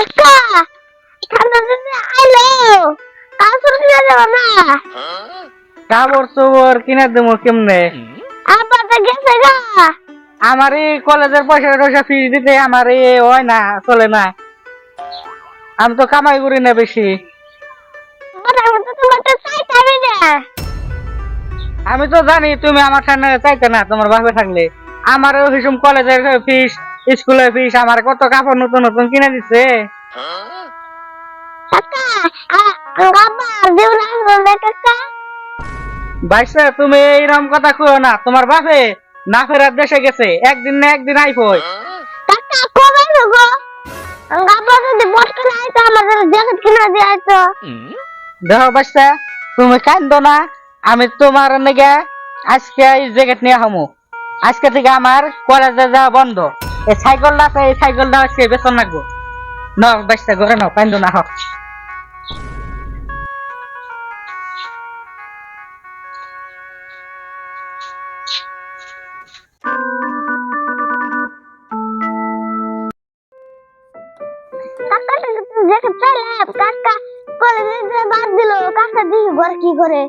কাকা ঠান্ডা দিনে আইলো কাপড় কিনে দেবো না কাপড় চোপড় কিনে দেবো কেমনে? আব্বা তো গেছে গা আমার এই কলেজের পয়সা টয়সা ফিস দিতে আমার হয় না, চলে না। আমি তো কামাই করি না বেশি। আমি তো জানি তুমি আমার সামনে চাইতে না, তোমার বাপে থাকলে আমার হিসুম কলেজের ফিস, স্কুলের ফিস, আমার কত কাপড় নতুন নতুন কিনে দিচ্ছে। ভাইসা তুমি এইরকম কথা কইও না, তোমার বাপে না ফেরার দেশে গেছে, একদিন না একদিন আইবই। দেখো বাচ্চা, তুমি কান্দো না, আমি তোমার নেগে আজকে এই জ্যাকেট নিয়ে হামু। আজকে থেকে আমার কলেজে যাওয়া বন্ধ। এই সাইকেলটা আছে, এই সাইকেলটা আজকে বেতন রাখবো। নাও বাচ্চা, ঘরে নাও, কান্দো না। হোক কাকা কলেজে বাদ দিল, কাকা দিই ঘর কি করে?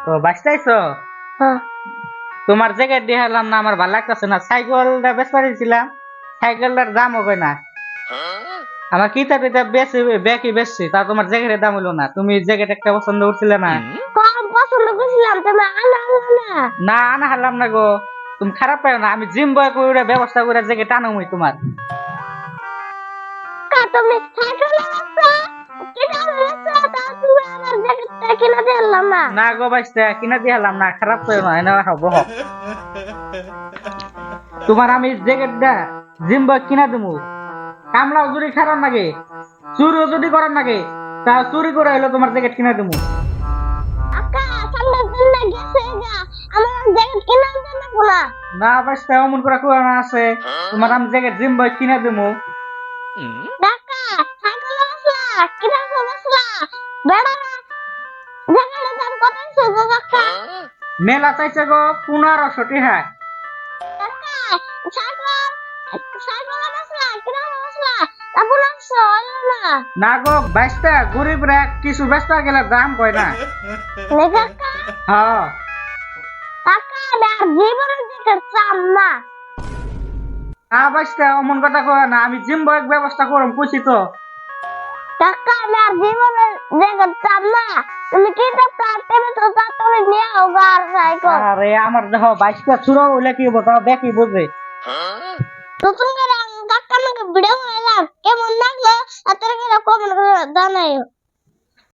তো বাঁচতেছো? তোমার জ্যাকেট দিয়ে হেলাম না, আমার ভালো লাগতেছে না। সাইকেলটা বেশ পারিছিলাম, সাইকেলটার দাম হবে না। আমার কিতাব টিতাব বেশি বেশি বেশি, তা তোমার জ্যাকেটের দাম হলো না। তুমি জ্যাকেট একটা পছন্দ করছিলে না? কম পছন্দ করছিলাম, তুমি আনা না। না আনা হারলাম না গো, তুমি খারাপ পাও না। আমি জিম বয় করে ব্যবস্থা করে জ্যাকেট আনুমই তোমার। তুমি সাইকেলে আসছো, কিনা আসছো, তা তুমি আমার জ্যাকেটটা কিনা দিলাম না। না গো বাইস্তা, কিনা দিয়ে হলাম না, খারাপ পাও না। এনে হবো তোমার আমি জ্যাকেটটা জিম বয় কিনা দেবো। কামলাও যদি খারাপ লাগে, চুরিও যদি করার লাগে, তা চুরি করে হলো তোমার জ্যাকেট কিনা দেবো। আকা ঠান্ডা দিন না গেছে গা, আমার জ্যাকেট কিনা দেন না কোলা। না বাইস্তা, অমন করে কোয়া আছে, তোমার আমি জ্যাকেট জিম বয় কিনা দেবো। কাকা সাইকেলে আসলা, কিনা আসলা, বেড়া জ্যাকেটের দাম কত আছে গো কাকা? মেলা চাইছে গো 1500 টাকা। কাকা সাইকেলে আসলা, কিনা আসলা, তারপর আসছো হলো না। না গো বাইস্তা, গরিব রে কিছু ব্যস্ত গেলে দাম কয় না। নে কাকা, হ্যাঁ কাকা আমি আর জীবনের জ্যাকেট চাম না। না বাইস্তা, অমন কথা কয় না, আমি জিম বয় ব্যবস্থা করম কইছি তো। কাকা আমি আর জীবনের জ্যাকেট চাম না। তুমি কি তুমি তো তাড়াতাড়ি নিয়ে আও গা আর সাইকেল। আরে আমার দেখো বাইস্তা চুরা হইলে কি হবো, তাও দেখি বুঝে। নতুন করে কাকা আমাকে ভিডিও বানালাম, কেমন লাগলো আপনারা কমেন্ট করে জানাইও।